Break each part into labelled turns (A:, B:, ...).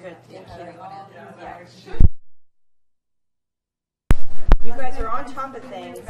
A: Good, thank you. Yeah. You guys are on top of things.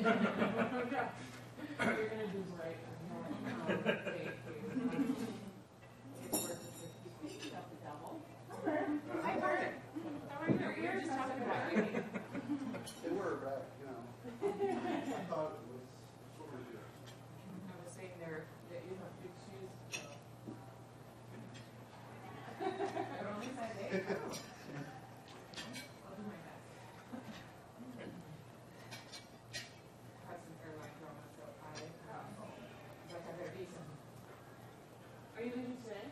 B: gonna do great. Speaking of the devil. Hi, Bert. How are you? We were just talking about you.
C: They were back, I thought it was, what was yours?
B: I was saying there that you have big shoes. At least I did. I'll do my best. I have some airline drama, so I better be some. Are you leaving today?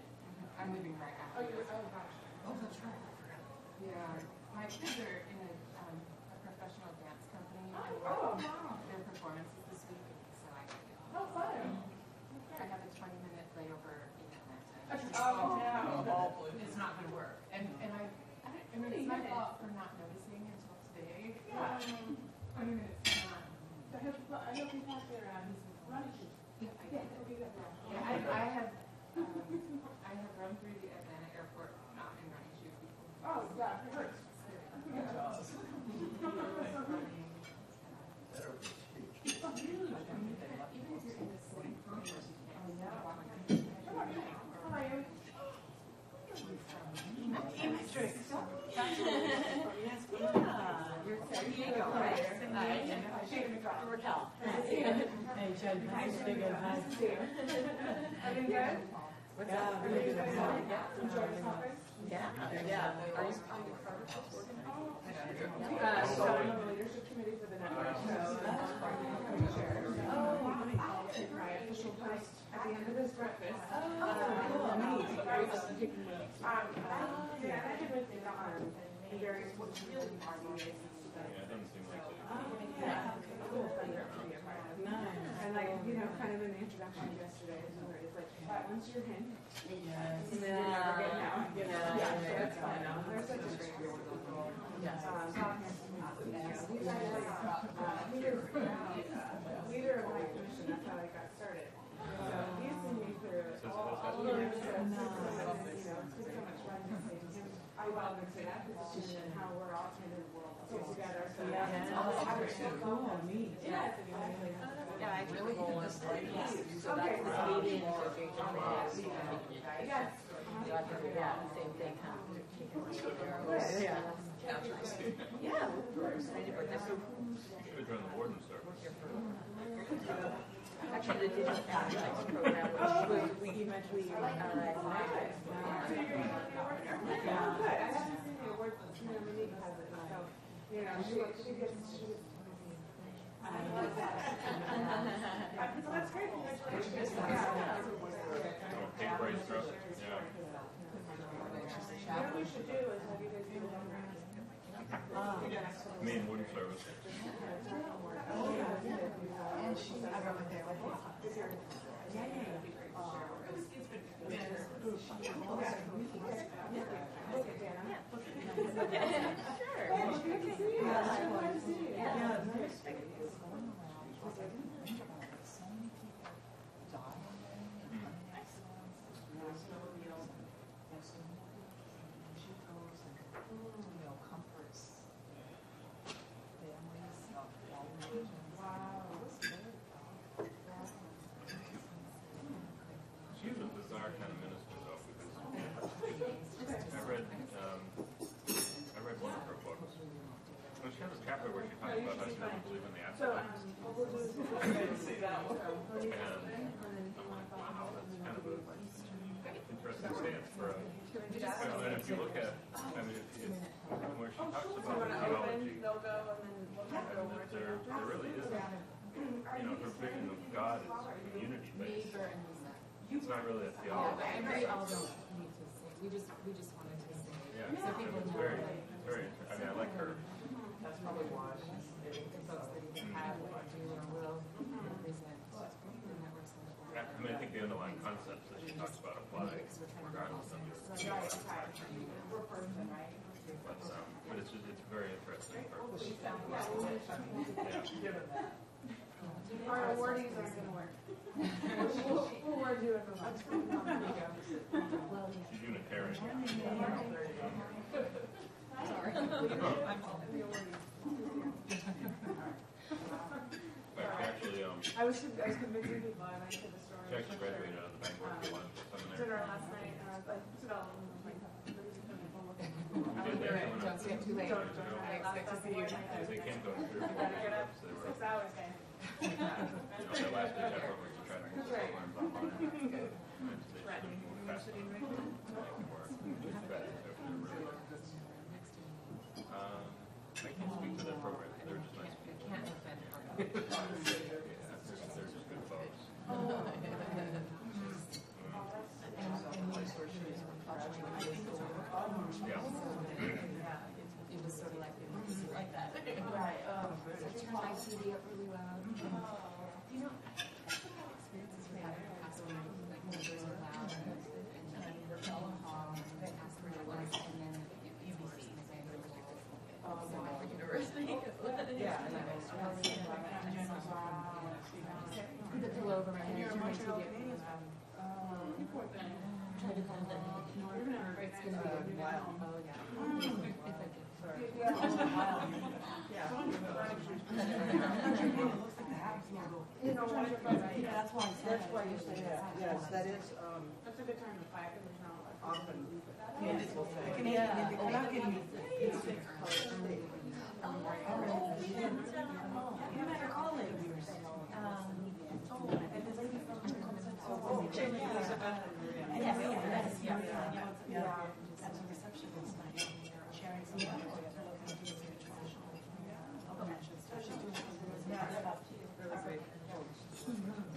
B: I'm leaving right after. Oh, gosh.
C: Oh, that's right, I forgot.
B: Yeah, my kids are in a professional dance company.
D: Oh, wow.
B: Their performances this week, so I gotta get home.
D: Oh, fun.
B: I have a 20-minute layover in Atlanta.
D: Oh, no.
B: It's not gonna work. And it's my fault for not noticing until today.
D: Yeah.
B: 20 minutes is not.
D: I hope you have your running shoes.
B: Yeah, I
D: Yeah,
B: did.
D: okay, good.
B: Yeah, I have run through the Atlanta airport not in running shoes before.
D: Oh, yeah, it hurts.
B: Even if you're in the same room, you can't walk.
D: How are you?
A: Raquel.
E: Hey, Jen, nice to meet you.
D: Everything good?
E: Yeah, really good.
D: Enjoy the conference?
A: Yeah. Are you
D: So I'm on the leadership committee for the network, so I'm chair. I'll take my official post at the end of this breakfast. Yeah, and I did with the various really RBAs.
F: Yeah, it doesn't seem like it.
D: Cool thing to be a part of. And like, kind of in the introduction yesterday, it's like, once you're in, you're never getting out. Yeah, so that's fun. They're such a great group. Leader of my commission, that's how I got started. So he's seen me through all the years. It's been so much fun to see him. I love him to that position and how we're all kind of together. So
E: Cool, neat.
D: yeah, it's exactly.
A: Yeah, I really want to like
D: Okay.
A: so that's the meeting association.
D: Yes.
A: Yeah, same thing.
D: Yeah.
A: Yeah, we're excited about this.
F: Should have joined the warden service.
A: Actually, the digital analytics program, which we eventually
D: So you're going to be working on that? Yeah. Good. I haven't seen the awards, Monique has it, so, she gets. So that's great. Congratulations.
F: Take breaks, trust. Yeah.
D: What we should do is have you guys do it on
F: Me and warden service.
D: And she's over there with
F: She's a bizarre kind of minister, though, because I read one of her books. Well, she has a chapter where she talks about how she doesn't believe in the
D: So,
F: afterlife.
D: what we'll do is
F: And I'm like, wow, that's kind of a interesting stance for a. And if you look at, where she talks about theology, there really isn't, her vision of God is community-based. It's not really a theology.
B: We all don't need to sing. We just wanted to sing.
F: Yeah,
B: So people
F: it's
B: know
F: very,
B: like
F: very. I mean, I like her.
B: that's probably why the folks that either have or do or will represent the networks on the board.
F: I mean, I think the underlying concepts that she talks about apply regardless of your theology. But it's very interesting. Yeah.
D: our awardees aren't going to work. We'll award you everyone.
F: She's Unitarian.
D: Sorry. I was convincing people I went to the store.
F: She actually graduated out of the Bangor School
D: Dinner
F: Seminary.
D: last night, and I was like, sit down.
B: Don't stay up too late. I expect to see you.
F: They came going through.
D: I gotta get up
F: They were,
D: 6 hours, guys.
F: their last day effort was to try to get their learns online.
D: Threatening.
F: I can't speak to their program. They're just nice people.
B: Can't defend her.
F: Yeah, they're just good folks. Yeah.
B: It was sort of like that.
D: Right.
B: So I turned my CD up really loud. You know, experiences we had in the past when like the doors were loud and we're all they asked where it was and then UPCEA is a very university.
D: Yeah.
B: Put the pillow over my head, turn my CD up really loud. Try to calm down. It's gonna be wild. Oh yeah. If I could.
E: That's why I said.
G: That's why you say that. Yes, that is,
D: That's a good time to fight, because there's not a lot of
G: often.
E: They're not getting me. You met her colleague. Yes, yeah. That's a receptionist. Sharing some.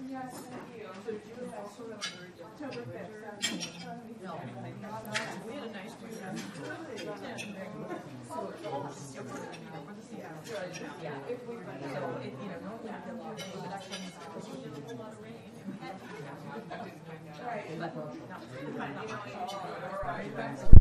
D: Yes, thank you. So did you also remember October 5th?
E: No. We had a nice weekend.
B: Yeah.
D: If we run
B: So it, you know, normally we get a lot of rain, but actually because we did a whole lot of rain and we had
D: Right.
B: but not
D: All right.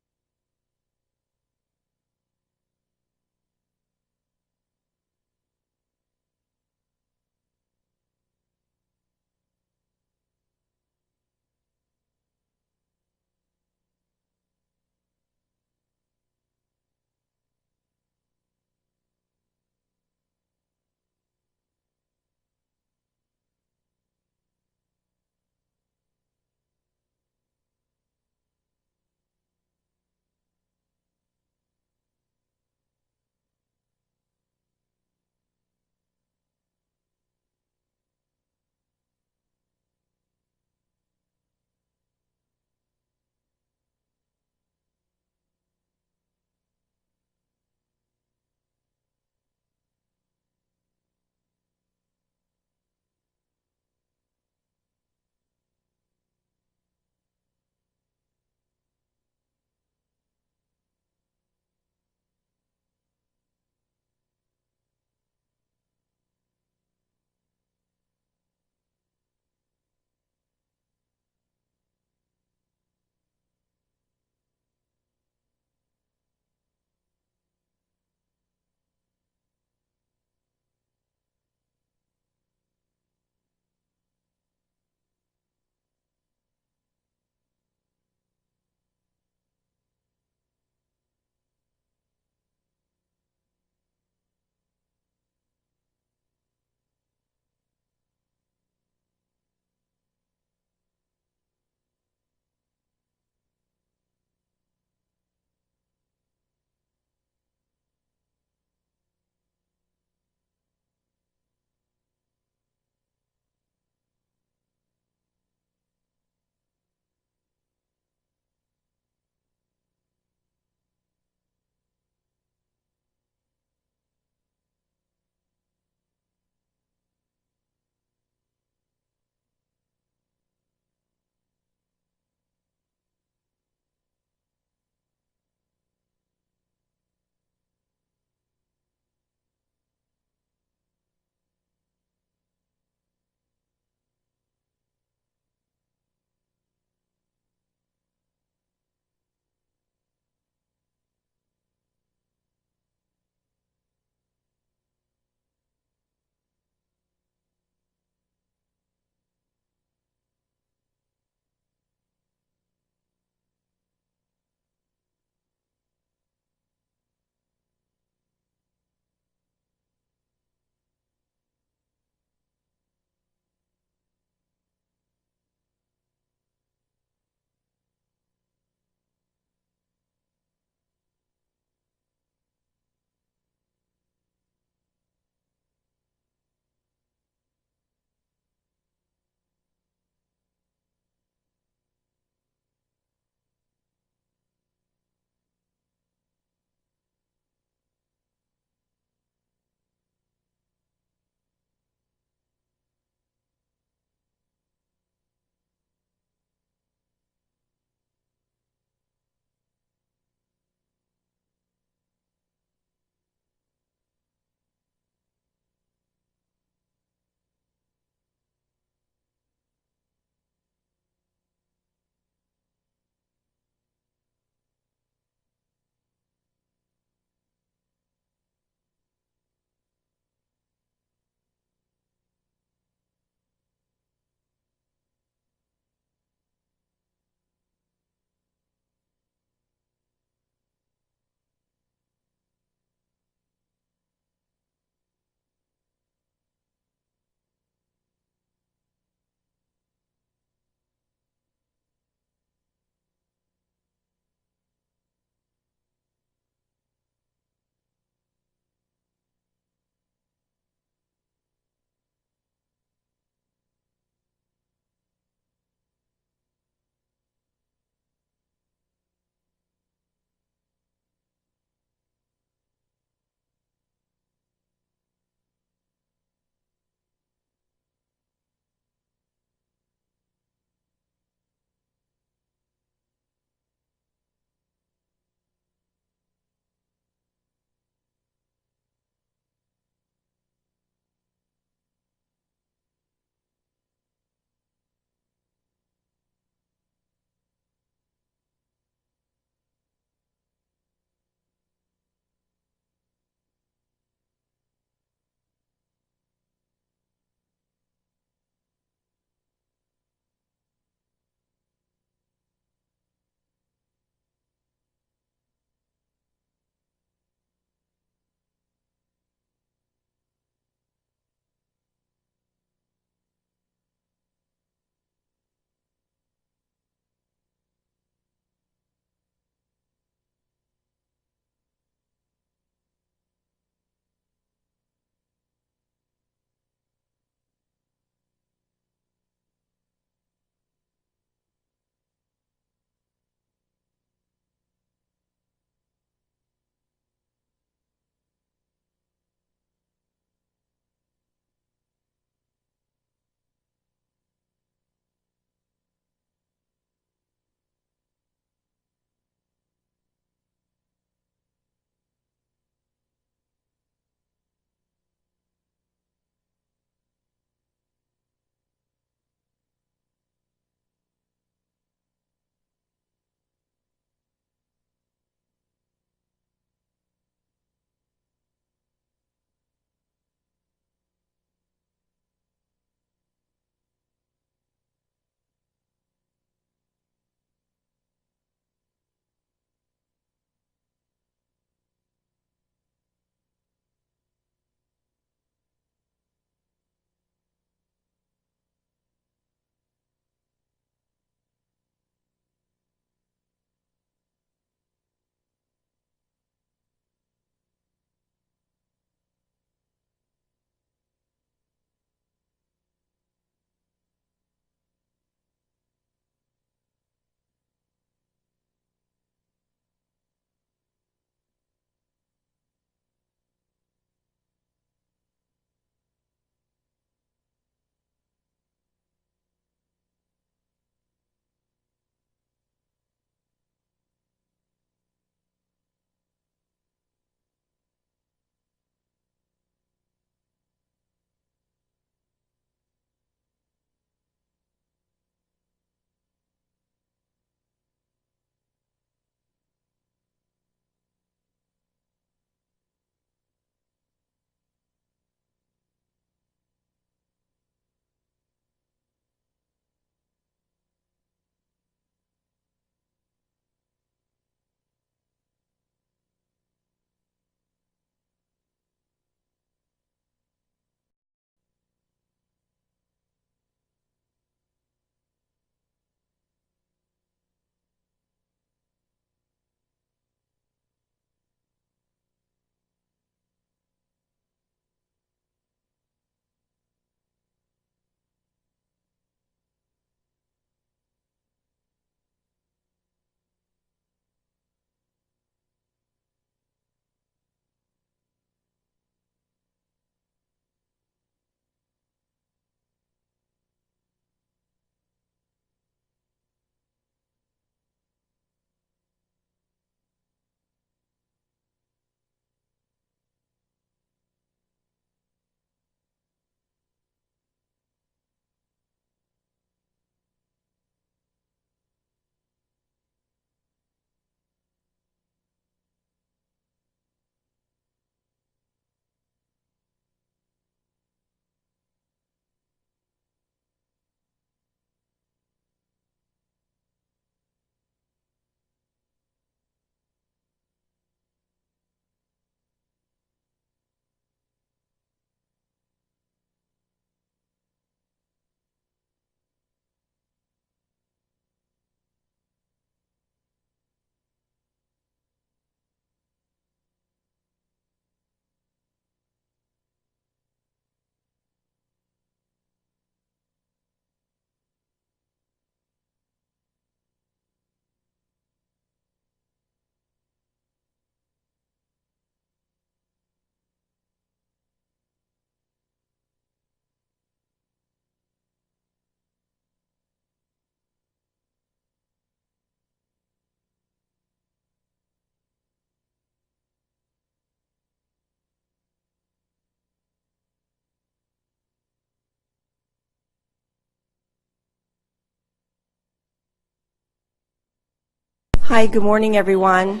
H: Hi, good morning, everyone.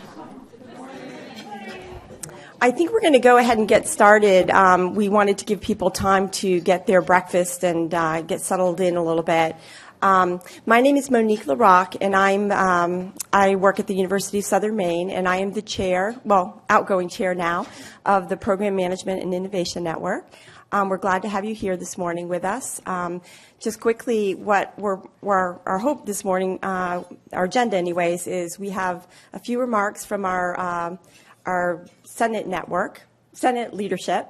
H: I think we're going to go ahead and get started. We wanted to give people time to get their breakfast and get settled in a little bit. My name is Monique LaRocque, and I work at the University of Southern Maine, and I am the chair, well, outgoing chair now, of the Program Management and Innovation Network. We're glad to have you here this morning with us. Just quickly, what our hope this morning, our agenda anyways, is we have a few remarks from our Senate network, Senate leadership,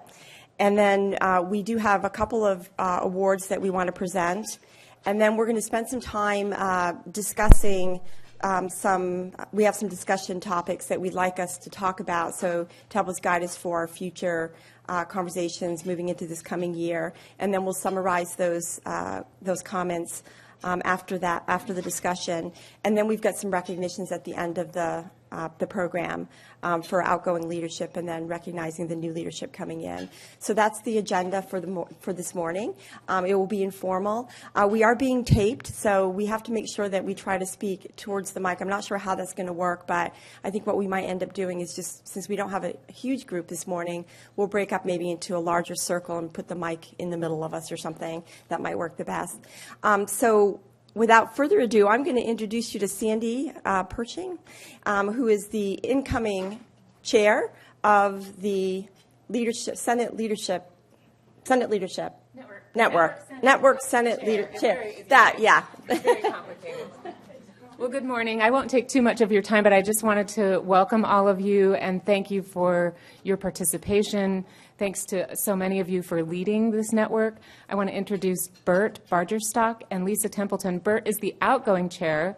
H: and then we do have a couple of awards that we want to present, and then we're going to spend some time discussing we have some discussion topics that we'd like us to talk about, so to help us guide us for our future conversations moving into this coming year, and then we'll summarize those comments after the discussion, and then we've got some recognitions at the end of the program for outgoing leadership, and then recognizing the new leadership coming in. So that's the agenda for this morning. It will be informal. We are being taped, so we have to make sure that we try to speak towards the mic. I'm not sure how that's going to work, but I think what we might end up doing is just, since we don't have a huge group this morning, we'll break up maybe into a larger circle and put the mic in the middle of us or something. That might work the best. So without further ado, I'm going to introduce you to Sandy Pershing, who is the incoming chair of the Senate Leadership Network Senate Leadership.
B: Very complicated. Well, good morning. I won't take too much of your time, but I just wanted to welcome all of you and thank you for your participation. Thanks to so many of you for leading this network. I want to introduce Bert Bargerstock and Lisa Templeton. Bert is the outgoing chair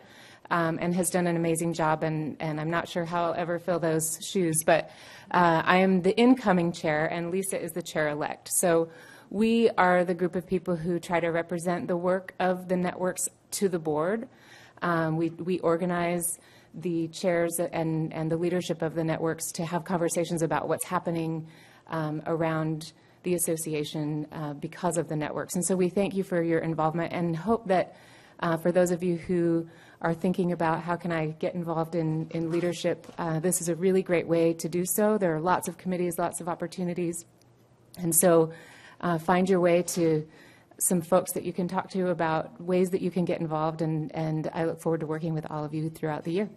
B: and has done an amazing job, and I'm not sure how I'll ever fill those shoes, but I am the incoming chair, and Lisa is the chair-elect. So we are the group of people who try to represent the work of the networks to the board. We organize the chairs and the leadership of the networks to have conversations about what's happening around the association because of the networks. And so we thank you for your involvement and hope that for those of you who are thinking about how can I get involved in leadership, this is a really great way to do so. There are lots of committees, lots of opportunities. And so find your way to some folks that you can talk to about ways that you can get involved, and I look forward to working with all of you throughout the year. Do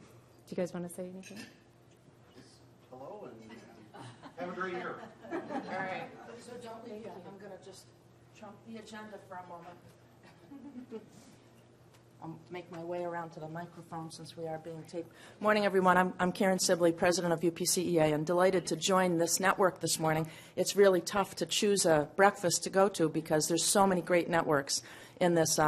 B: you guys want to say anything?
C: Hello, and have a great year.
G: All right. So don't leave yet. I'm going to just trump the agenda for a moment. I'll make my way around to the microphone since we are being taped. Morning, everyone. I'm Karen Sibley, president of UPCEA, and delighted to join this network this morning. It's really tough to choose a breakfast to go to because there's so many great networks in this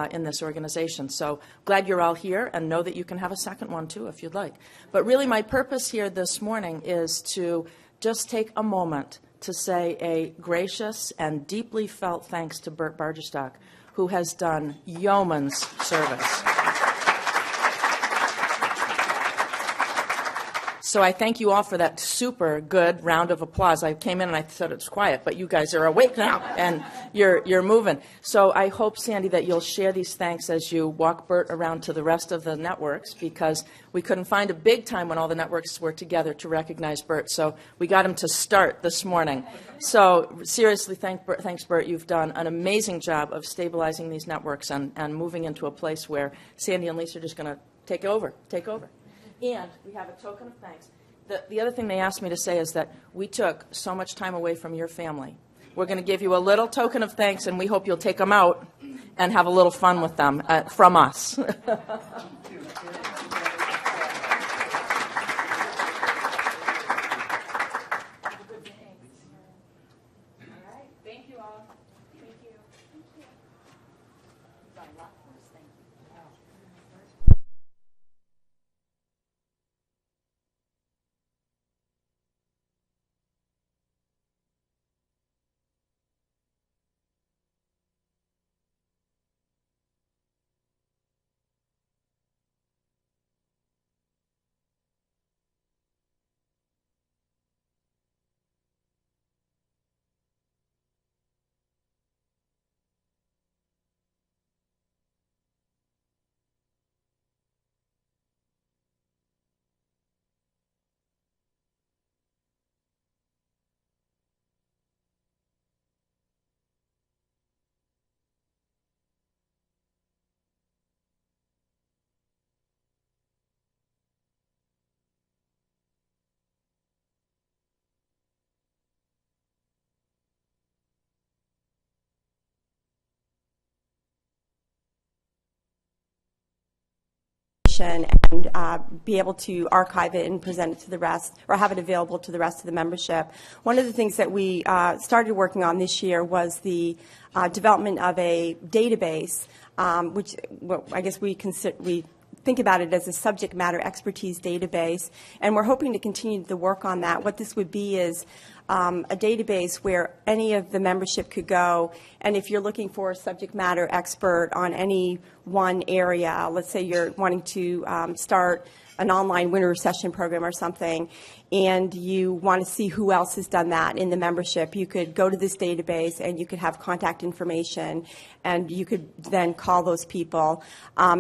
G: organization. So glad you're all here, and know that you can have a second one, too, if you'd like. But really my purpose here this morning is to just take a moment to say a gracious and deeply felt thanks to Bert Bargerstock, who has done yeoman's service. So I thank you all for that super good round of applause. I came in and I thought it was quiet, but you guys are awake now and you're moving. So I hope, Sandy, that you'll share these thanks as you walk Bert around to the rest of the networks, because we couldn't find a big time when all the networks were together to recognize Bert. So we got him to start this morning. So seriously, thanks, Bert. You've done an amazing job of stabilizing these networks and moving into a place where Sandy and Lisa are just going to take over. And we have a token of thanks. The other thing they asked me to say is that we took so much time away from your family. We're going to give you a little token of thanks, and we hope you'll take them out and have a little fun with them from us.
H: information and be able to archive it and present it to the rest, or have it available to the rest of the membership. One of the things that we started working on this year was the development of a database, which I guess we think about it as a subject matter expertise database, and we're hoping to continue the work on that. What this would be is a database where any of the membership could go, and if you're looking for a subject matter expert on any one area, let's say you're wanting to start an online winter session program or something, and you want to see who else has done that in the membership, you could go to this database and you could have contact information, and you could then call those people.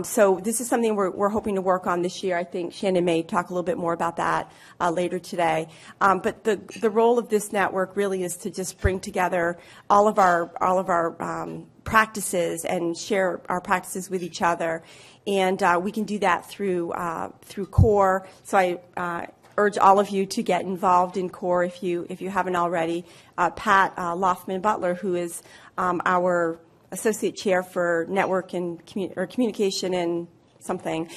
H: So this is something we're hoping to work on this year. I think Shannon may talk a little bit more about that later today. But the role of this network really is to just bring together all of our practices and share our practices with each other. And we can do that through CORE. So I urge all of you to get involved in CORE if you haven't already. Pat Loftman-Butler, who is our associate chair for network and communication and something,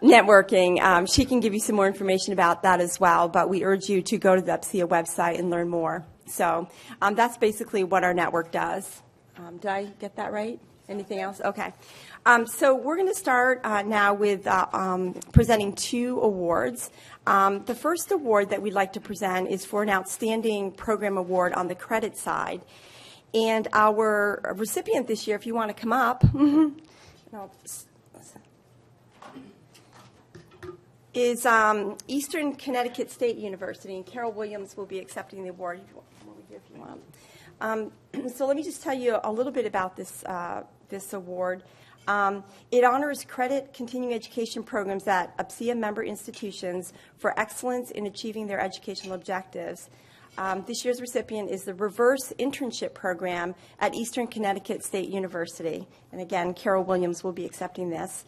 H: networking, she can give you some more information about that as well. But we urge you to go to the UPCEA website and learn more. So that's basically what our network does. Did I get that right? Anything else? Okay. So we're going to start now with presenting 2 awards. The first award that we'd like to present is for an outstanding program award on the credit side. And our recipient this year, if you want to come up, is Eastern Connecticut State University, and Carol Williams will be accepting the award if you want. So let me just tell you a little bit about this award. It honors credit continuing education programs at UPCEA member institutions for excellence in achieving their educational objectives. This year's recipient is the Reverse Internship Program at Eastern Connecticut State University. And again, Carol Williams will be accepting this.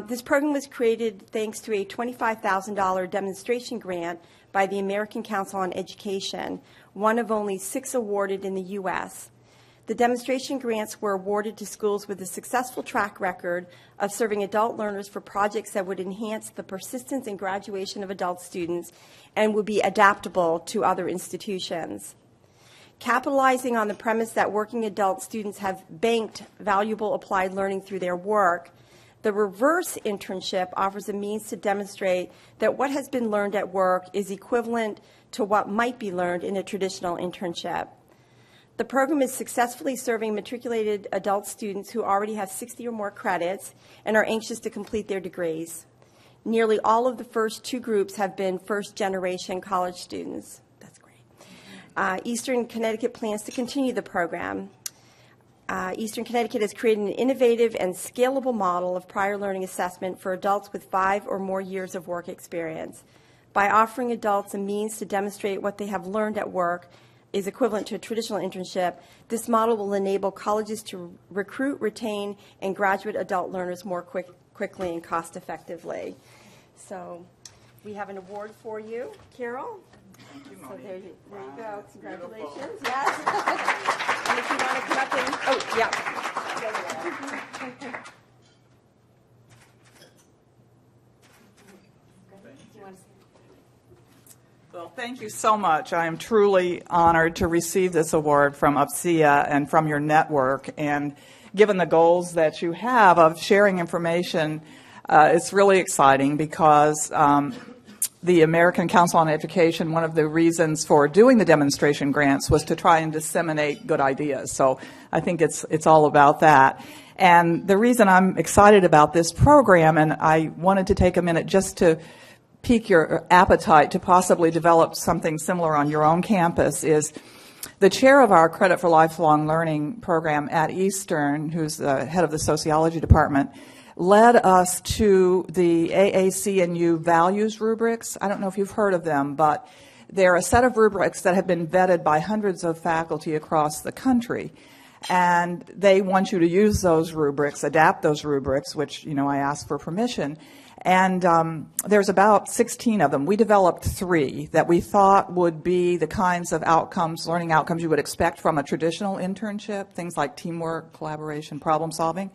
H: This program was created thanks to a $25,000 demonstration grant by the American Council on Education, one of only 6 awarded in the U.S. The demonstration grants were awarded to schools with a successful track record of serving adult learners for projects that would enhance the persistence and graduation of adult students and would be adaptable to other institutions. Capitalizing on the premise that working adult students have banked valuable applied learning through their work, the reverse internship offers a means to demonstrate that what has been learned at work is equivalent to what might be learned in a traditional internship. The program is successfully serving matriculated adult students who already have 60 or more credits and are anxious to complete their degrees. Nearly all of the first 2 groups have been first-generation college students. That's great. Eastern Connecticut plans to continue the program. Eastern Connecticut has created an innovative and scalable model of prior learning assessment for adults with 5 or more years of work experience. By offering adults a means to demonstrate what they have learned at work is equivalent to a traditional internship, this model will enable colleges to recruit, retain, and graduate adult learners more quickly and cost-effectively. So we have an award for you, Carol. So there you go. Congratulations. Yes. And if you want to come up and, oh, yeah.
I: Well, thank you so much. I am truly honored to receive this award from UPCEA and from your network. And given the goals that you have of sharing information, it's really exciting because the American Council on Education, one of the reasons for doing the demonstration grants was to try and disseminate good ideas. So I think it's all about that. And the reason I'm excited about this program, and I wanted to take a minute just to pique your appetite to possibly develop something similar on your own campus, is the chair of our Credit for Lifelong Learning program at Eastern, who's the head of the sociology department, led us to the AAC&U values rubrics. I don't know if you've heard of them, but they're a set of rubrics that have been vetted by hundreds of faculty across the country. And they want you to use those rubrics, adapt those rubrics, which, I asked for permission. And there's about 16 of them. We developed 3 that we thought would be the kinds of outcomes, learning outcomes you would expect from a traditional internship, things like teamwork, collaboration, problem solving.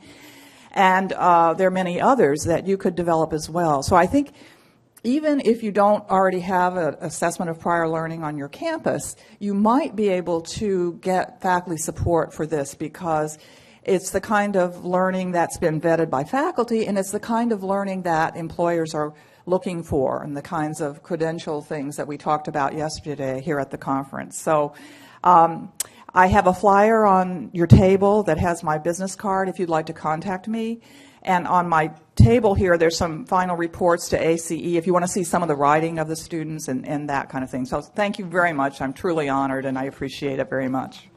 I: And there are many others that you could develop as well. So I think even if you don't already have an assessment of prior learning on your campus, you might be able to get faculty support for this, because it's the kind of learning that's been vetted by faculty, and it's the kind of learning that employers are looking for, and the kinds of credential things that we talked about yesterday here at the conference. So I have a flyer on your table that has my business card if you'd like to contact me. And on my table here, there's some final reports to ACE if you want to see some of the writing of the students and that kind of thing. So thank you very much. I'm truly honored, and I appreciate it very much.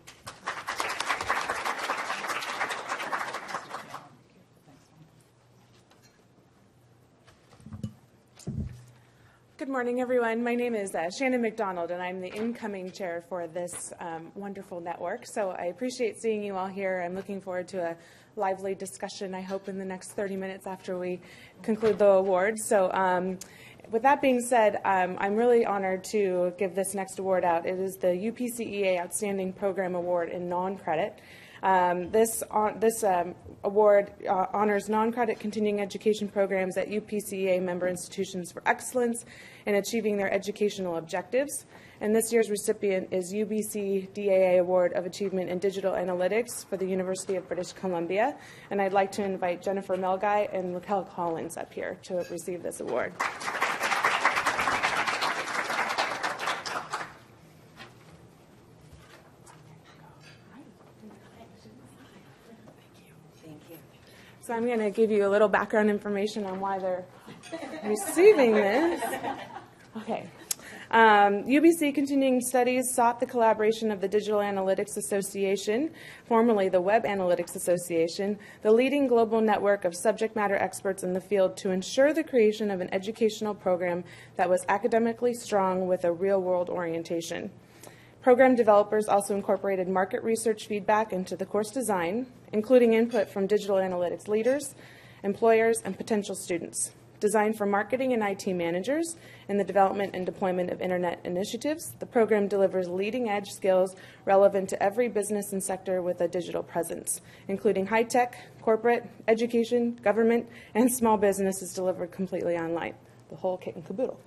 D: Good morning, everyone. My name is Shannon McDonald, and I'm the incoming chair for this wonderful network. So I appreciate seeing you all here. I'm looking forward to a lively discussion, I hope, in the next 30 minutes after we conclude the awards. So with that being said, I'm really honored to give this next award out. It is the UPCEA Outstanding Program Award in Non-Credit. This award honors non-credit continuing education programs at UPCEA member institutions for excellence in achieving their educational objectives. And this year's recipient is UBC-DAA Award of Achievement in Digital Analytics for the University of British Columbia. And I'd like to invite Jennifer Melguy and Raquel Collins up here to receive this award. So I'm going to give you a little background information on why they're receiving this. Okay. UBC Continuing Studies sought the collaboration of the Digital Analytics Association, formerly the Web Analytics Association, the leading global network of subject matter experts in the field, to ensure the creation of an educational program that was academically strong with a real-world orientation. Program developers also incorporated market research feedback into the course design, including input from digital analytics leaders, employers, and potential students. Designed for marketing and IT managers in the development and deployment of Internet initiatives, the program delivers leading-edge skills relevant to every business and sector with a digital presence, including high-tech, corporate, education, government, and small businesses delivered completely online. The whole kit and caboodle.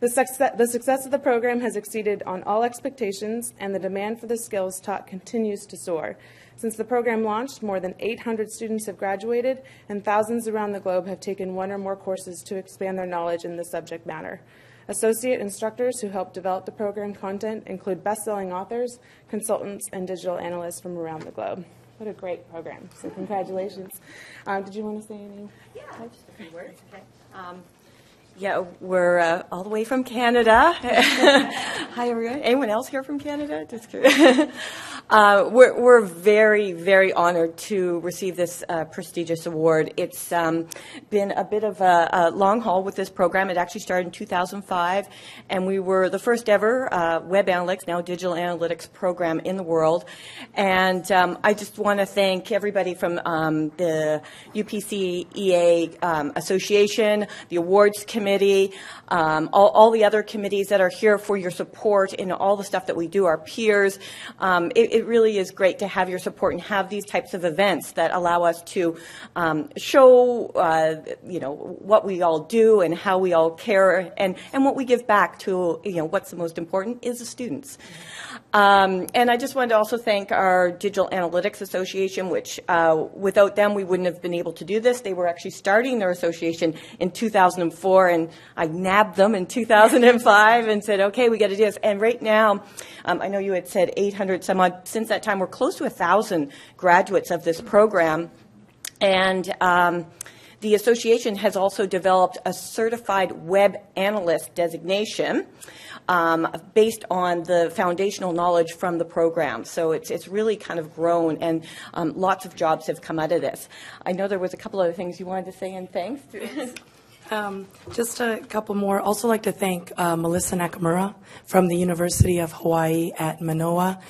D: The success of the program has exceeded on all expectations, and the demand for the skills taught continues to soar. Since the program launched, more than 800 students have graduated, and thousands around the globe have taken one or more courses to expand their knowledge in the subject matter. Associate instructors who help develop the program content include best-selling authors, consultants, and digital analysts from around the globe. What a great program. So congratulations. Did you want to say anything?
H: Yeah, just a few words. Okay. Yeah, we're all the way from Canada. Hi, everyone. Anyone else here from Canada? Just curious. We're very, very honored to receive this prestigious award. It's been a bit of a long haul with this program. It actually started in 2005, and we were the first ever web analytics, now digital analytics program in the world. And I just want to thank everybody from the UPCEA Association, the awards committee, all the other committees that are here for your support in all the stuff that we do, our peers. It really is great to have your support and have these types of events that allow us to show, what we all do and how we all care and what we give back to, what's the most important is the students. And I just wanted to also thank our Digital Analytics Association, which without them we wouldn't have been able to do this. They were actually starting their association in 2004, and I nabbed them in 2005 and said, okay, we got to do this. And right now, I know you had said 800 some odd. Since that time, we're close to 1,000 graduates of this program. And the association has also developed a certified web analyst designation based on the foundational knowledge from the program. So it's really kind of grown, and lots of jobs have come out of this. I know there was a couple other things you wanted to say, and thanks.
J: Just a couple more. Also like to thank Melissa Nakamura from the University of Hawaii at Manoa.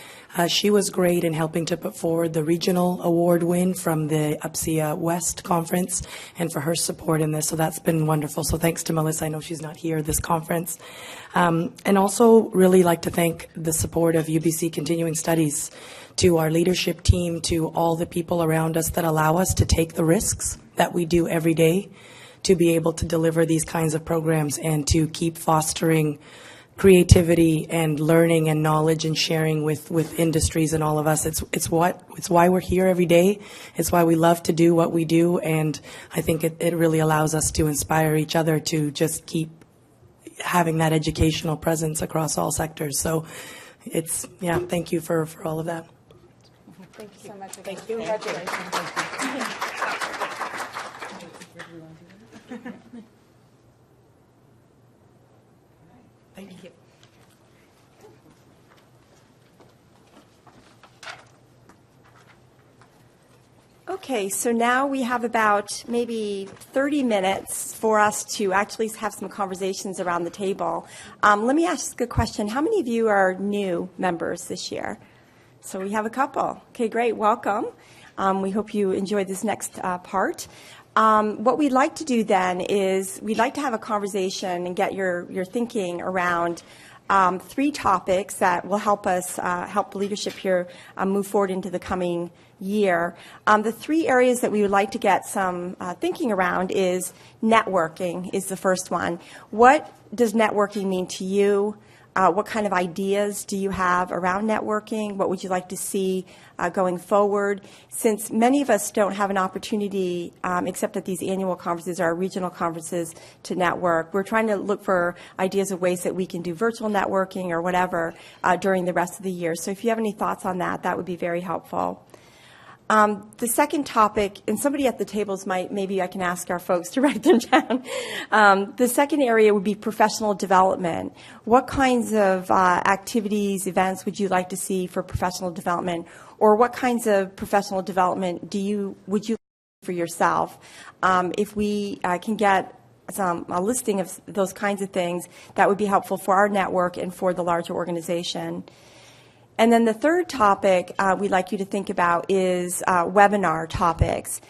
J: She was great in helping to put forward the regional award win from the UPCEA West Conference and for her support in this. So that's been wonderful. So thanks to Melissa. I know she's not here this conference. And also really like to thank the support of UBC Continuing Studies, to our leadership team, to all the people around us that allow us to take the risks that we do every day to be able to deliver these kinds of programs and to keep fostering creativity and learning and knowledge and sharing with industries and all of us. It's why we're here every day. It's why we love to do what we do, and I think it really allows us to inspire each other to just keep having that educational presence across all sectors. So thank you for all of that.
H: Thank you so much.
G: Thank you.
J: Thank you.
H: Okay, so now we have about maybe 30 minutes for us to actually have some conversations around the table. Let me ask a question. How many of you are new members this year? So we have a couple. Okay, great. Welcome. We hope you enjoy this next part. What we'd like to do then is we'd like to have a conversation and get your thinking around three topics that will help us, help leadership here move forward into the coming year. The three areas that we would like to get some thinking around is networking is the first one. What does networking mean to you? What kind of ideas do you have around networking? What would you like to see going forward? Since many of us don't have an opportunity, except at these annual conferences or regional conferences, to network, we're trying to look for ideas of ways that we can do virtual networking or whatever during the rest of the year. So if you have any thoughts on that, that would be very helpful. The second topic, and somebody at the tables maybe I can ask our folks to write them down. The second area would be professional development. What kinds of activities, events would you like to see for professional development? Or what kinds of professional development would you like for yourself? If we can get a listing of those kinds of things, that would be helpful for our network and for the larger organization. And then the third topic we'd like you to think about is webinar topics.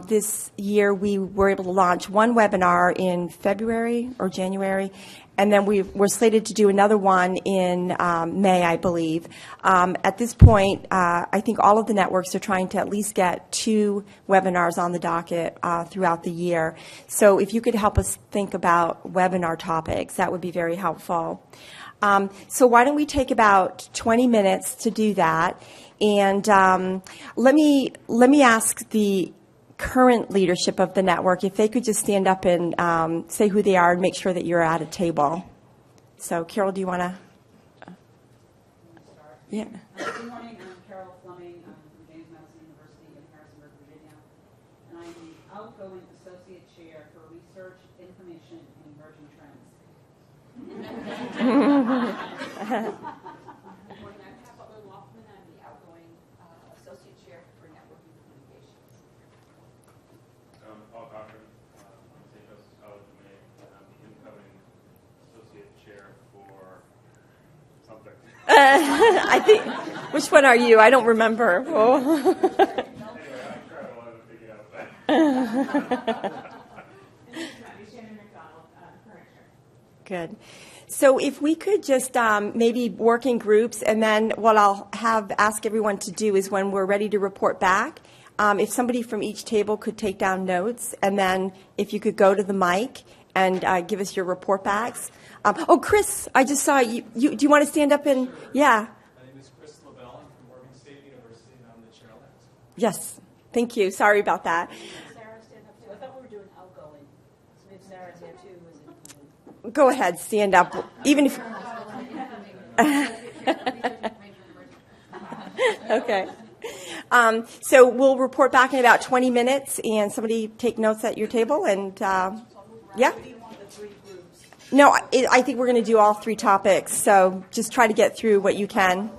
H: This year we were able to launch one webinar in February or January, and then we're slated to do another one in May, I believe. At this point, I think all of the networks are trying to at least get 2 webinars on the docket throughout the year. So if you could help us think about webinar topics, that would be very helpful. So why don't we take about 20 minutes to do that, and let me ask the current leadership of the network if they could just stand up and say who they are and make sure that you're at a table. So Carol, do you want to? Yeah.
K: Good morning, I'm Carol Fleming. I'm from James Madison University in Harrisonburg, Virginia, and I'm the outgoing associate chair for research, information, and emerging trends.
B: I'm the outgoing associate chair for networking communications.
F: Paul Cochran, from St. Joseph's College of Maine, and I'm the incoming associate chair for something.
H: I think, which one are you? I don't remember. Oh.
F: Anyway, I tried a lot to figure out that.
H: Good. So if we could just maybe work in groups, and then what I'll ask everyone to do is when we're ready to report back, if somebody from each table could take down notes, and then if you could go to the mic and give us your report backs. Chris, I just saw you. Do you want to stand up and, yeah.
L: My name is Chris LaBelle. I'm from Oregon State University, and I'm the chair of that.
H: Yes. Thank you. Sorry about that.
A: Sarah, stand up too. I thought we were doing outgoing. So maybe Sarah's here too.
H: Go ahead, stand up. Even if. Okay. So we'll report back in about 20 minutes, and somebody take notes at your table, and yeah. No, I think we're going to do all 3 topics, so just try to get through what you can.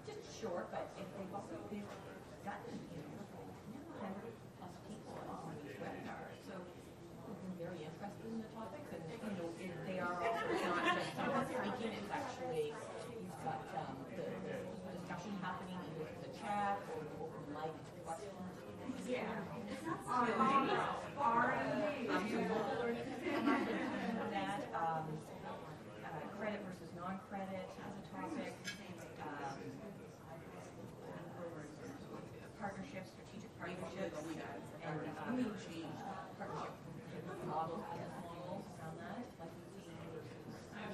B: Just short, but if they've also gotten, 100 plus people on these webinars, so they're very interested in the topics, and they are also not just someone speaking, it's actually, you've got the discussion happening either in the chat or open mic questions. Yeah. That, credit versus non-credit as a topic. Partnerships, strategic partnerships, and partnership models, business models around that, licensing,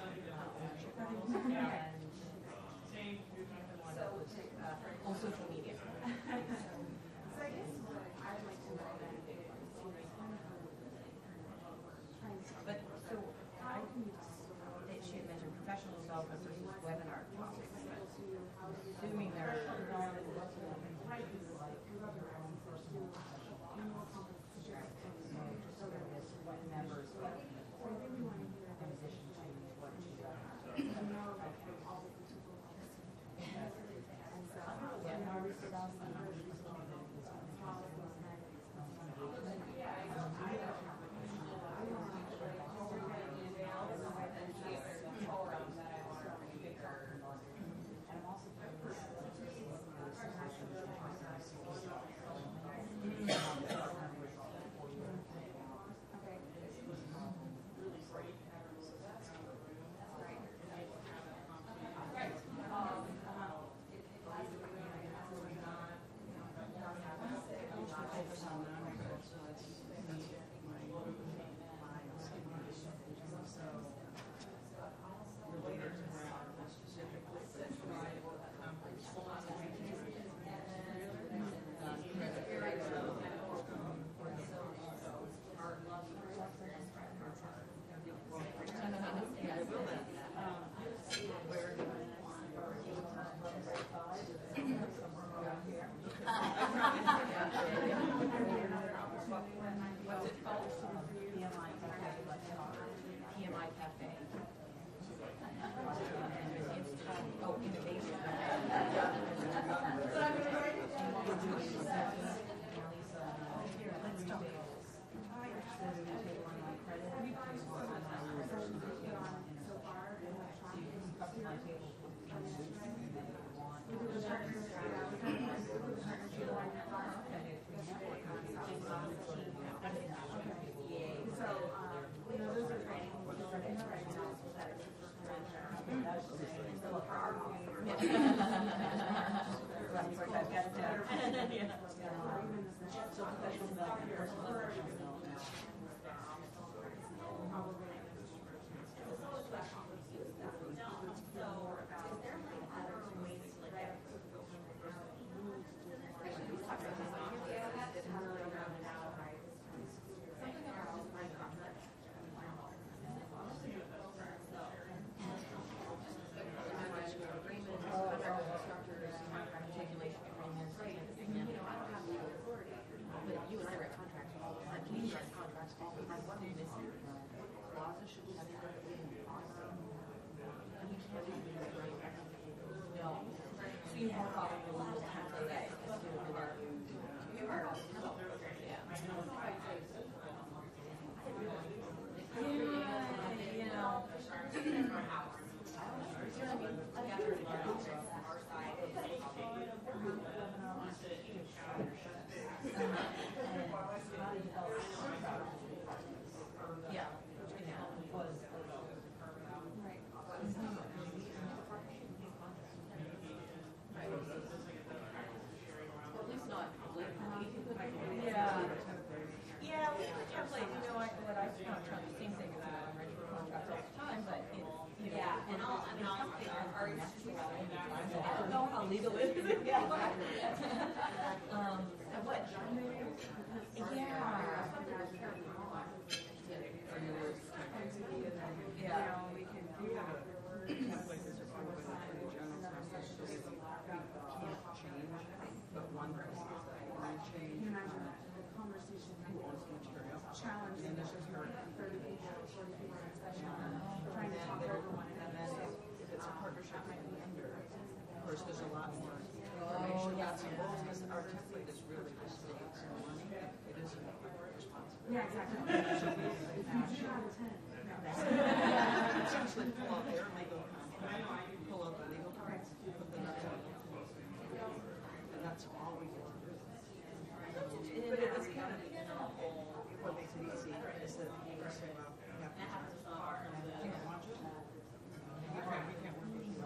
B: ownership models, and on social media. But so she had mentioned professional development versus webinar topics. Assuming they're members, but in addition to what
E: how legal it is. Yeah. What? Yeah.
A: Of course, there's a lot more information that's involved because our template is really the state's money. It isn't our responsibility.
D: Yeah, exactly.
A: Essentially pull out their legal contract, pull out the legal contract, put the nuts on it. And that's all we get to do. But it's kind of, what makes it easy is that you can say, well, we have to charge. You don't want to. We can't work with you.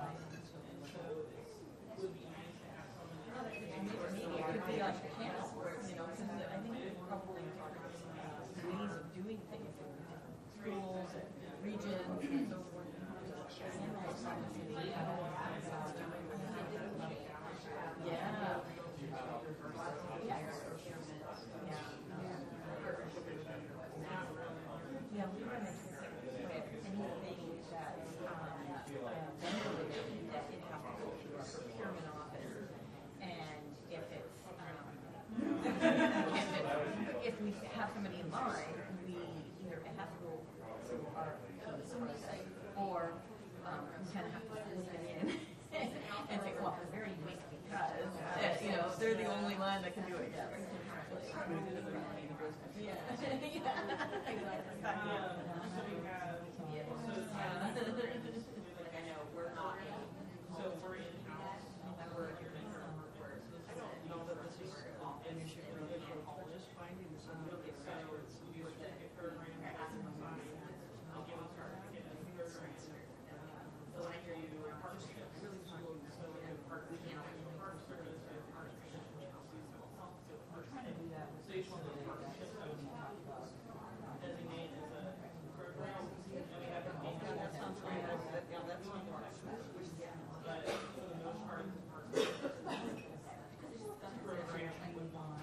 E: Maybe it could be like a task force, you know, because I think we're probably ways of doing things in different schools and regions and so forth. Yeah. Yeah, we want to anything that's ventilated that it has to go through our procurement office. And if it's, if we have somebody in line, we either have to go through our website or we kind of have to slip it in and say, well, they're very weak because, you know, they're the only one that can do it. Yeah. Yeah.
A: I know we're not. So we're in-house. We're I don't know that this is an issue for the anthropologist finding some of the experts who use the program. I'll give a card. So when I hear you do a partnership, really talking and partnership. We're trying to do that. So each one of the partnerships I was talking about designate as a program. And we have a that sounds great. Yeah, that's one of our schools. But for the most part, the partnership program would want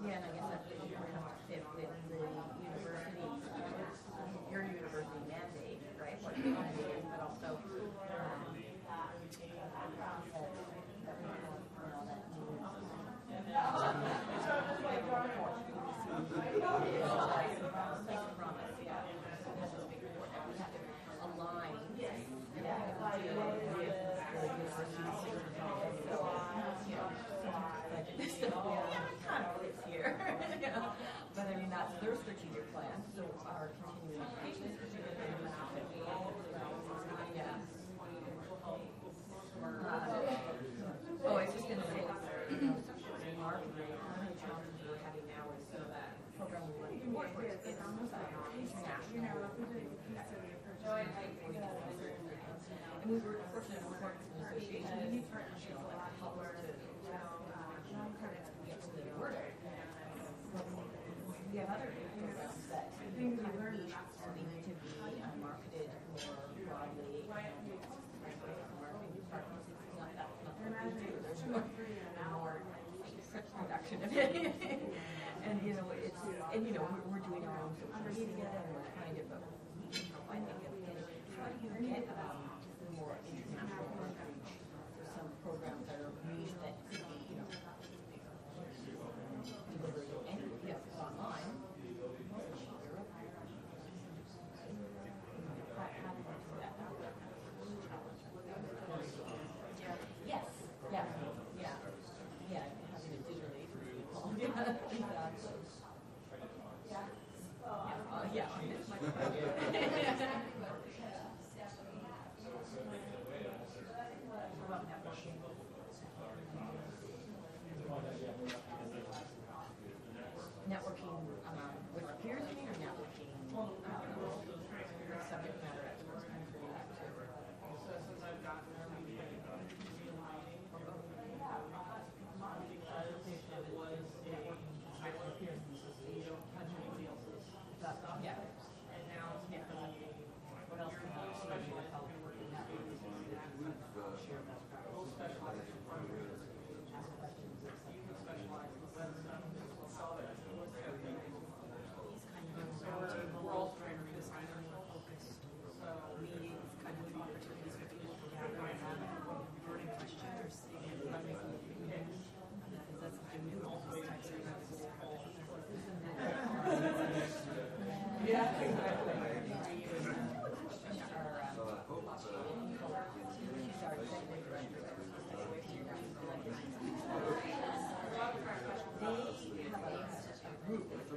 E: Yeah, and I guess that's what you have to fit with the university, your university mandate, right? What you're mandating, but also, but I mean, that's their strategic plan, so our continuing education strategic plan. Yeah. Oh, I was just going to say, remarkably, one of the challenges we're having now is the program we want to work with is international. And we were fortunate to work with an association, we need partnerships that help us to get to the word. We have other programs that kind of niche, so they need to be marketed more broadly. Marketing departments, it's not that, not what we do. There's more production of it. And you know, it's, and you know, we're doing our own social media and we're trying to, but we can help, I think, of getting, how do you get more international outreach for some programs that are niche that could be, you know, delivered anywhere, yes, online. Yes, yeah, yeah, yeah, having a digital agency called. Yeah, exactly. Yeah. Yeah, it's much better.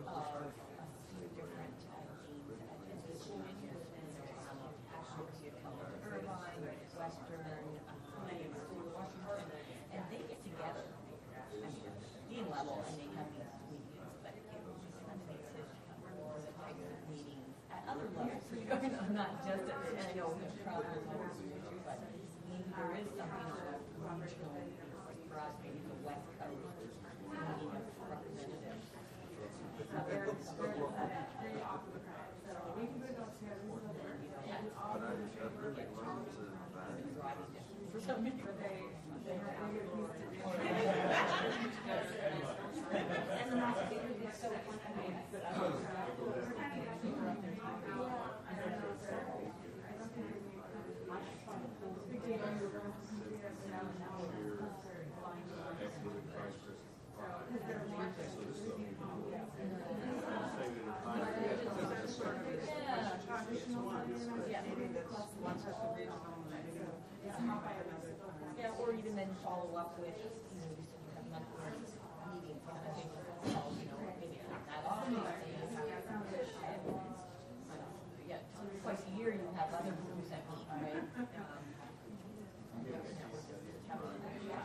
E: of a few different deans at the school here. Irvine, Western, Washington, and they get together at dean level and they have these meetings, but it resonates more the types of meetings at other levels, not just at the, and I know we have travel levels, but maybe there is something on a regional, like for us, maybe the West Coast, meeting of representatives.
D: Very off the track. So we can go downstairs and go there.
C: But I'd really love to,
D: For some people, they get used to it. And the most favorite is so funny.
E: Yeah, or even then follow up with, you know, you have monthly meetings, kind of thing, you know, maybe it's not that often, so you have, yeah, twice a year you have other groups that meet, right?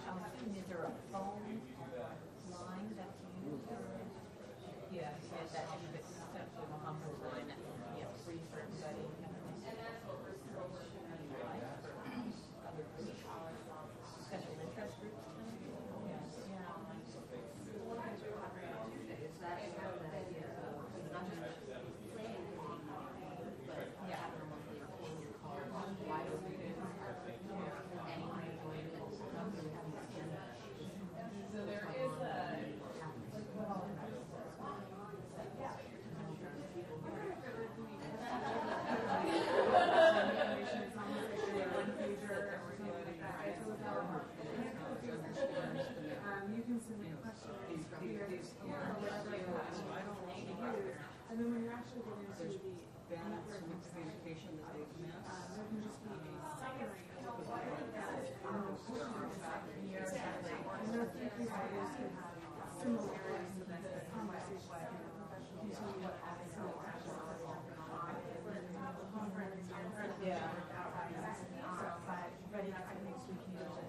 E: I'm assuming, is there a phone line that you use? Yeah, that is essentially a Muhammad line that, you know, free for everybody. Special interest groups.
D: So there is a you can submit questions here or whatever it is. And then when you're actually getting into the
A: communication that they've missed.
D: there can just be a summary of what it does and then the questions about the year. And those people can have similarities to this conversation and continue what all the similarities are on the conference.
E: Yeah.
D: But I think we can just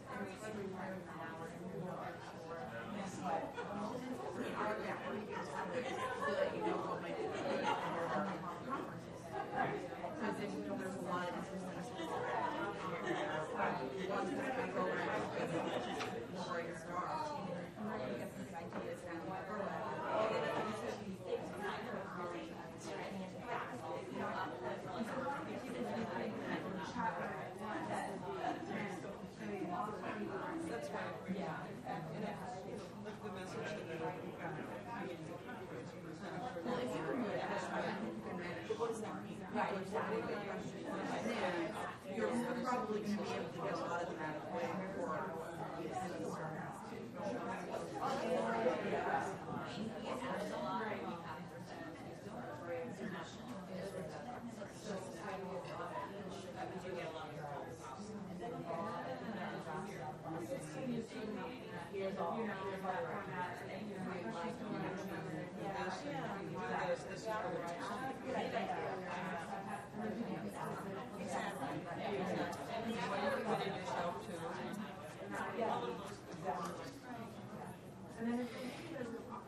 D: every learn an hour and more.
A: You're probably going to be able to get a lot of that way for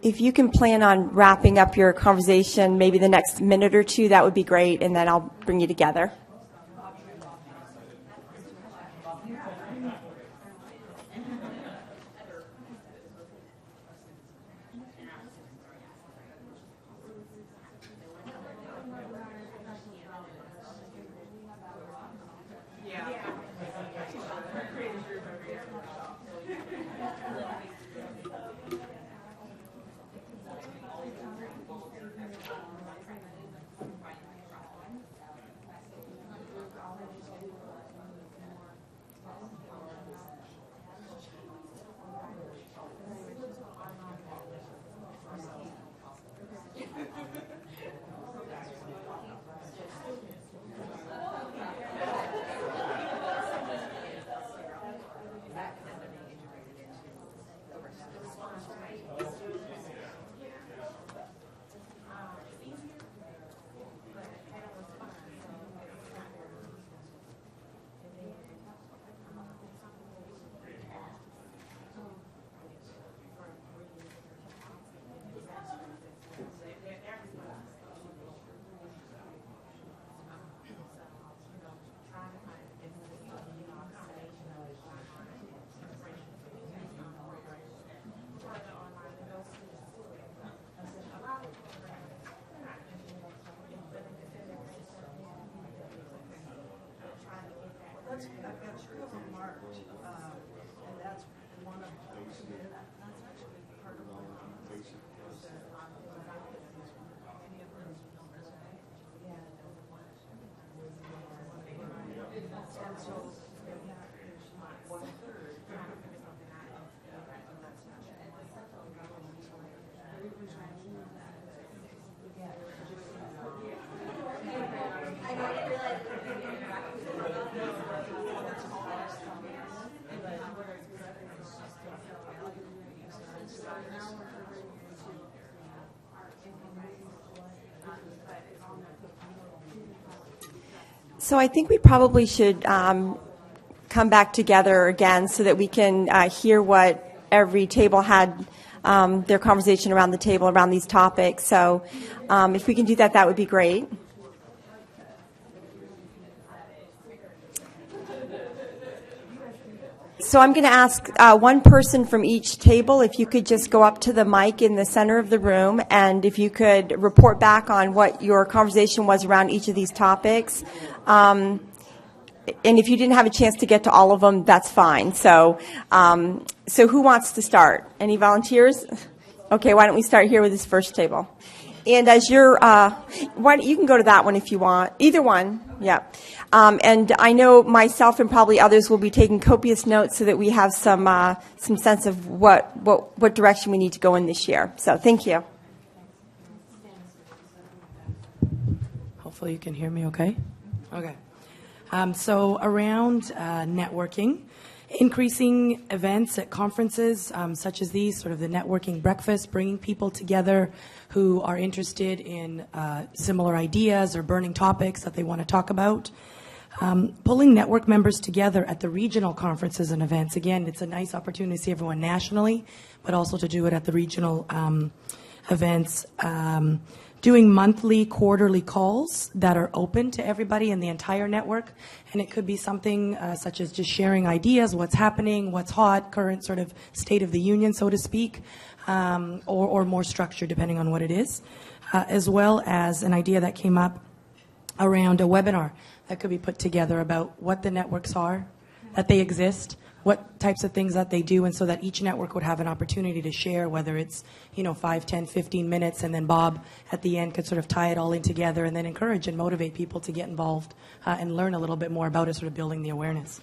H: If you can plan on wrapping up your conversation maybe the next minute or two, that would be great, and then I'll bring you together.
A: that's, I've got two of them marked, and that's one of those. That's actually part of the conversation. Is that many of them resume. And so, yeah, there's 1/3 of that
H: So I think we probably should come back together again so that we can hear what every table had, their conversation around the table around these topics. So if we can do that, that would be great. So I'm going to ask one person from each table if you could just go up to the mic in the center of the room, and if you could report back on what your conversation was around each of these topics. And if you didn't have a chance to get to all of them, that's fine. So who wants to start? Any volunteers? Okay, why don't we start here with this first table? And as you're, you can go to that one if you want. Either one, yeah. And I know myself and probably others will be taking copious notes so that we have some sense of what direction we need to go in this year. So thank you.
J: Hopefully you can hear me okay. Okay. So around networking, increasing events at conferences such as these, sort of the networking breakfast, bringing people together who are interested in similar ideas or burning topics that they want to talk about. Pulling network members together at the regional conferences and events. Again, it's a nice opportunity to see everyone nationally, but also to do it at the regional events. Doing monthly, quarterly calls that are open to everybody in the entire network. And it could be something such as just sharing ideas, what's happening, what's hot, current sort of state of the union, so to speak, or more structured depending on what it is. As well as an idea that came up around a webinar that could be put together about what the networks are, that they exist, what types of things that they do, and so that each network would have an opportunity to share, whether it's 5, 10, 15 minutes, and then Bob at the end could sort of tie it all in together and then encourage and motivate people to get involved and learn a little bit more about it, sort of building the awareness.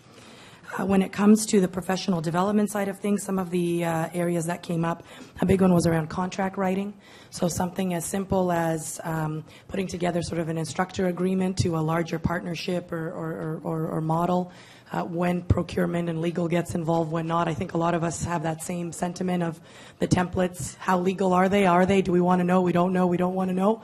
J: When it comes to the professional development side of things, some of the areas that came up, a big one was around contract writing. So something as simple as putting together sort of an instructor agreement to a larger partnership or model. When procurement and legal gets involved, when not. I think a lot of us have that same sentiment of the templates. How legal are they? Are they? Do we want to know? We don't know. We don't want to know.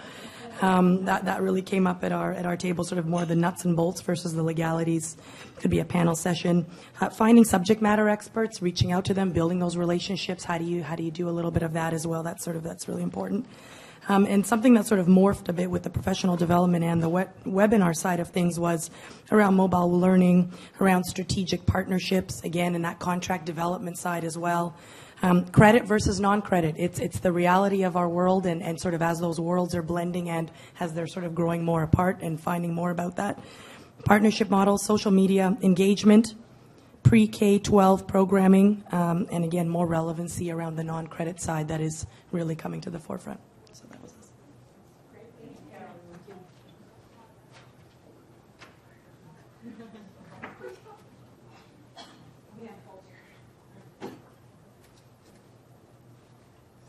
J: That really came up at our table, sort of more the nuts and bolts versus the legalities. Could be a panel session. Finding subject matter experts, reaching out to them, building those relationships. How do you do a little bit of that as well? That's really important. And something that sort of morphed a bit with the professional development and the webinar side of things was around mobile learning, around strategic partnerships, again, in that contract development side as well. Credit versus non-credit. It's the reality of our world, and sort of as those worlds are blending and as they're sort of growing more apart and finding more about that. Partnership models, social media, engagement, pre-K-12 programming, and again, more relevancy around the non-credit side that is really coming to the forefront. So that was us.
D: Great, thank you, Carol.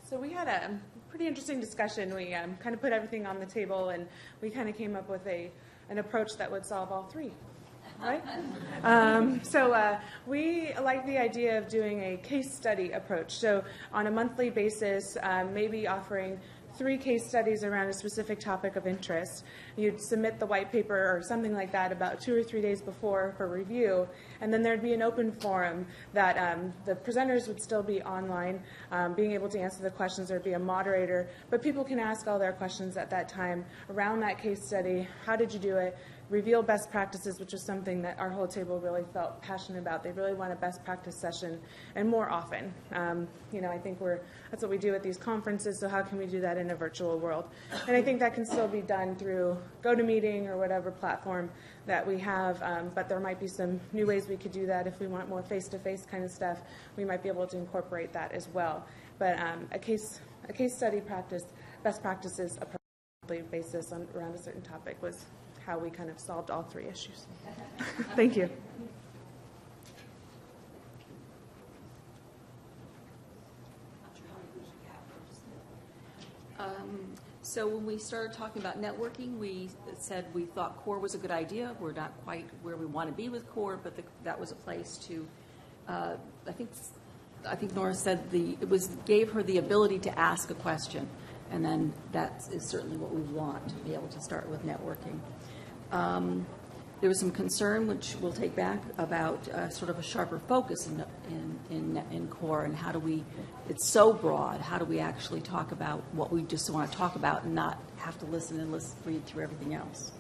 D: So we had a pretty interesting discussion. We kind of put everything on the table, and we kind of came up with an approach that would solve all three. Right? So we like the idea of doing a case study approach. So on a monthly basis, maybe offering 3 case studies around a specific topic of interest. You'd submit the white paper or something like that about 2 or 3 days before for review, and then there'd be an open forum that the presenters would still be online, being able to answer the questions. There'd be a moderator, but people can ask all their questions at that time around that case study. How did you do it? reveal best practices, which is something that our whole table really felt passionate about. They really want a best practice session, and more often. I think that's what we do at these conferences, so how can we do that in a virtual world? And I think that can still be done through GoToMeeting or whatever platform that we have, but there might be some new ways we could do that. If we want more face-to-face kind of stuff, we might be able to incorporate that as well. But a case study practice, best practices, a basis around a certain topic was how we kind of solved all three issues. Thank you.
E: So when we started talking about networking, we said we thought core was a good idea. We're not quite where we want to be with core, but that was a place to, I think Nora said gave her the ability to ask a question. And then that is certainly what we want, to be able to start with networking. There was some concern, which we'll take back, about sort of a sharper focus in core, and how do we, it's so broad, how do we actually talk about what we just want to talk about and not have to listen and read through everything else.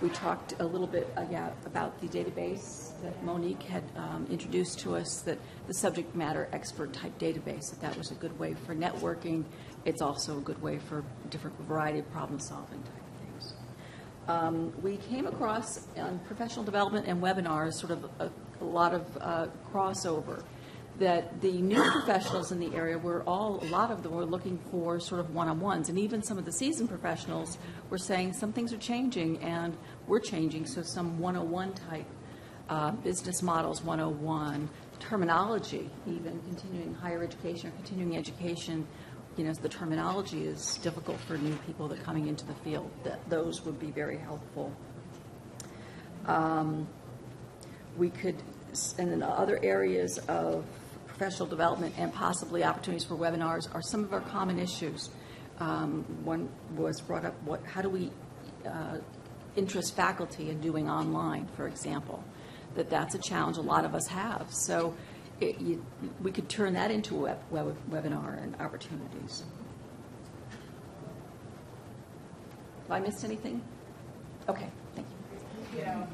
E: We talked a little bit about the database that Monique had introduced to us, that the subject matter expert type database, that was a good way for networking. It's also a good way for different variety of problem solving type of things. We came across on professional development and webinars sort of a lot of crossover, that the new professionals in the area a lot of them were looking for sort of one-on-ones, and even some of the seasoned professionals were saying some things are changing and we're changing, so some 101 type business models 101, terminology, even continuing higher education or continuing education, the terminology is difficult for new people that are coming into the field. Those would be very helpful. We could, and in other areas of professional development and possibly opportunities for webinars are some of our common issues. One was brought up, how do we interest faculty in doing online, for example? That's a challenge a lot of us have. So we could turn that into a webinar and opportunities. Have I missed anything? Okay, thank you.
D: Yeah.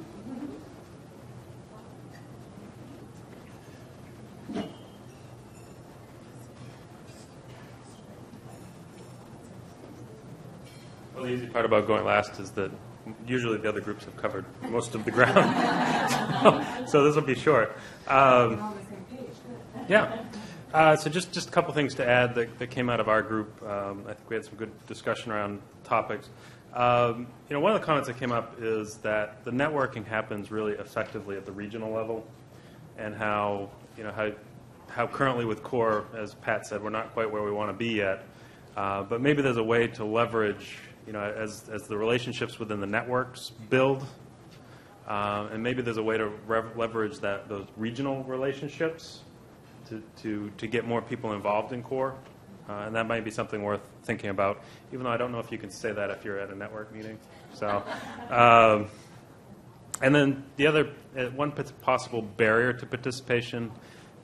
F: Well, the easy part about going last is that usually the other groups have covered most of the ground, so this will be short. Yeah. So just a couple things to add that came out of our group. I think we had some good discussion around topics. One of the comments that came up is that the networking happens really effectively at the regional level, and how currently with core, as Pat said, we're not quite where we want to be yet, but maybe there's a way to leverage, as the relationships within the networks build, and maybe there's a way to leverage those regional relationships to get more people involved in core, and that might be something worth thinking about, even though I don't know if you can say that if you're at a network meeting. So, and then the other one possible barrier to participation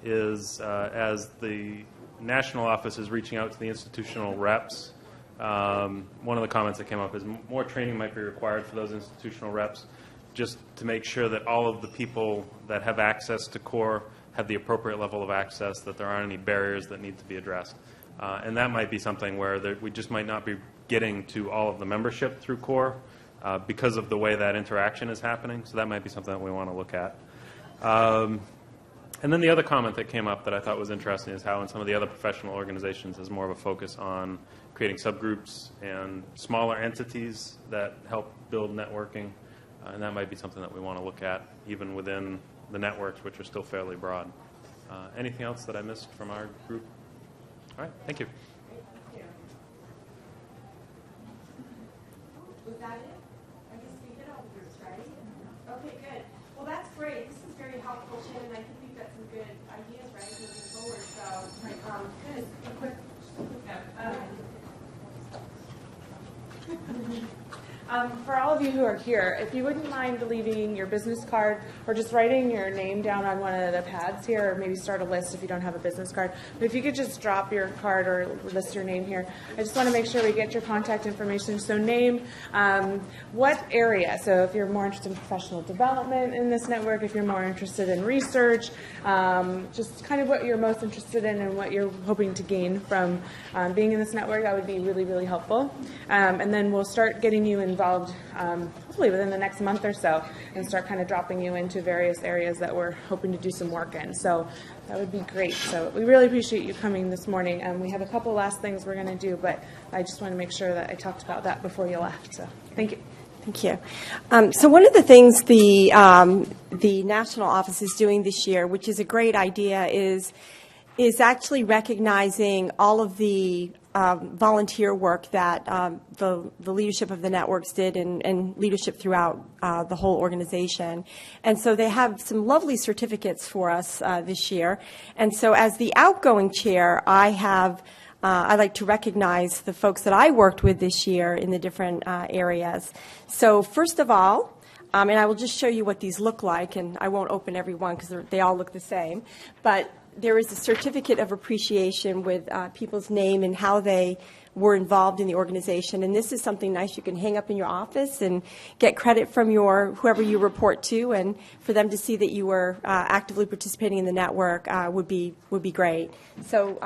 F: is as the national office is reaching out to the institutional reps. One of the comments that came up is more training might be required for those institutional reps, just to make sure that all of the people that have access to core have the appropriate level of access, that there aren't any barriers that need to be addressed. And that might be something where we just might not be getting to all of the membership through core because of the way that interaction is happening. So that might be something that we want to look at. And then the other comment that came up that I thought was interesting is how in some of the other professional organizations there's more of a focus on creating subgroups and smaller entities that help build networking. And that might be something that we want to look at even within the networks, which are still fairly broad. Anything else that I missed from our group? All right, thank you.
H: Was that it? I guess we hit all the groups, right? Okay, good. Well, that's great. This is very helpful, Shannon. I think we've got some good ideas, right, moving forward. So, good. A quick note.
D: For all of you who are here, if you wouldn't mind leaving your business card or just writing your name down on one of the pads here, or maybe start a list if you don't have a business card. But if you could just drop your card or list your name here. I just want to make sure we get your contact information. So name, what area. So if you're more interested in professional development in this network, if you're more interested in research, just kind of what you're most interested in and what you're hoping to gain from being in this network, that would be really, really helpful. And then we'll start getting you involved hopefully within the next month or so and start kind of dropping you into various areas that we're hoping to do some work in. So that would be great. So we really appreciate you coming this morning. We have a couple last things we're going to do, but I just want to make sure that I talked about that before you left. So thank you.
H: Thank you. So one of the things the national office is doing this year, which is a great idea, is actually recognizing all of the volunteer work that the leadership of the networks did and leadership throughout the whole organization. And so they have some lovely certificates for us this year. And so as the outgoing chair, I like to recognize the folks that I worked with this year in the different areas. So first of all, and I will just show you what these look like, and I won't open every one because they all look the same, but there is a certificate of appreciation with people's name and how they were involved in the organization. And this is something nice you can hang up in your office and get credit from whoever you report to, and for them to see that you were actively participating in the network would be great. So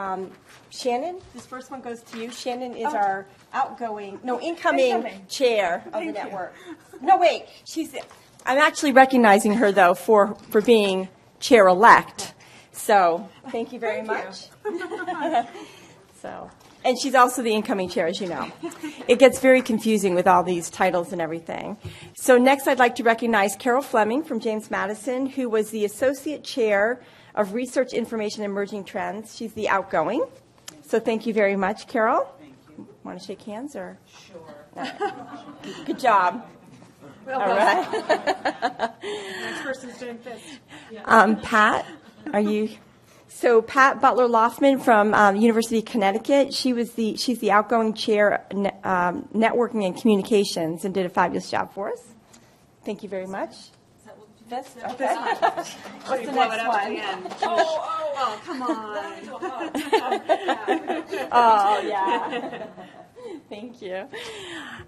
H: Shannon, this first one goes to you. Shannon is our incoming chair of the network. No, wait, I'm actually recognizing her though for being chair-elect. So thank you very much. And she's also the incoming chair, as you know. It gets very confusing with all these titles and everything. So next I'd like to recognize Carol Fleming from James Madison, who was the Associate Chair of Research, Information, and Emerging Trends. She's the outgoing. So thank you very much, Carol.
K: Thank you.
H: Want to shake hands? Or?
K: Sure.
H: Good job.
D: Well,
H: all right.
D: Next person's doing this.
H: Pat, are you? So Pat Butler-Loffman from University of Connecticut, she's the outgoing chair, networking and communications, and did a fabulous job for us. Thank you very much. That's okay. What's the next one?
D: Oh, come on.
H: Oh, yeah. Thank you.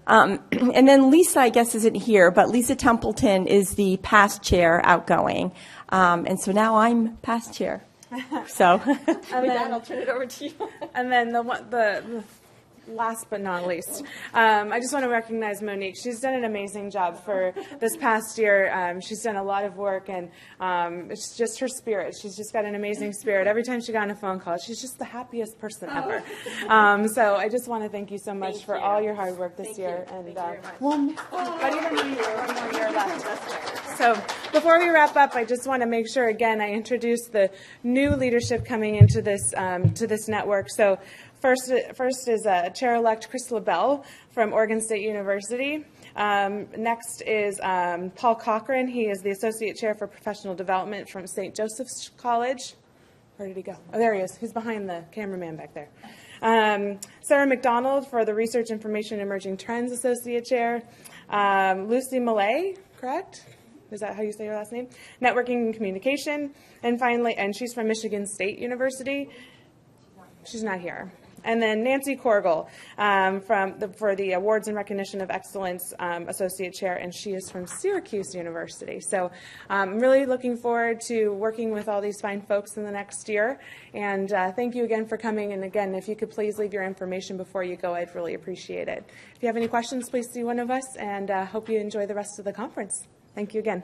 H: And then Lisa, I guess, isn't here, but Lisa Templeton is the past chair, outgoing. And so now I'm past chair. So with that, I'll turn it over to you.
D: And then the last but not least, I just want to recognize Monique. She's done an amazing job for this past year. She's done a lot of work, and it's just her spirit. She's just got an amazing spirit. Every time she got on a phone call, she's just the happiest person ever. So I just want to thank you so much for all your hard work this year. And one more year left. So before we wrap up, I just want to make sure, again, I introduce the new leadership coming into this to this network. So First is Chair-elect Chris LaBelle from Oregon State University. Next is Paul Cochran. He is the Associate Chair for Professional Development from St. Joseph's College. Where did he go? Oh, there he is. He's behind the cameraman back there. Sarah McDonald for the Research, Information, and Emerging Trends Associate Chair. Lucy Millay, correct? Is that how you say your last name? Networking and Communication. And finally, and she's from Michigan State University. She's not here. And then Nancy Korgel for the Awards and Recognition of Excellence Associate Chair, and she is from Syracuse University. So I'm really looking forward to working with all these fine folks in the next year. And thank you again for coming. And again, if you could please leave your information before you go, I'd really appreciate it. If you have any questions, please see one of us, and hope you enjoy the rest of the conference. Thank you again.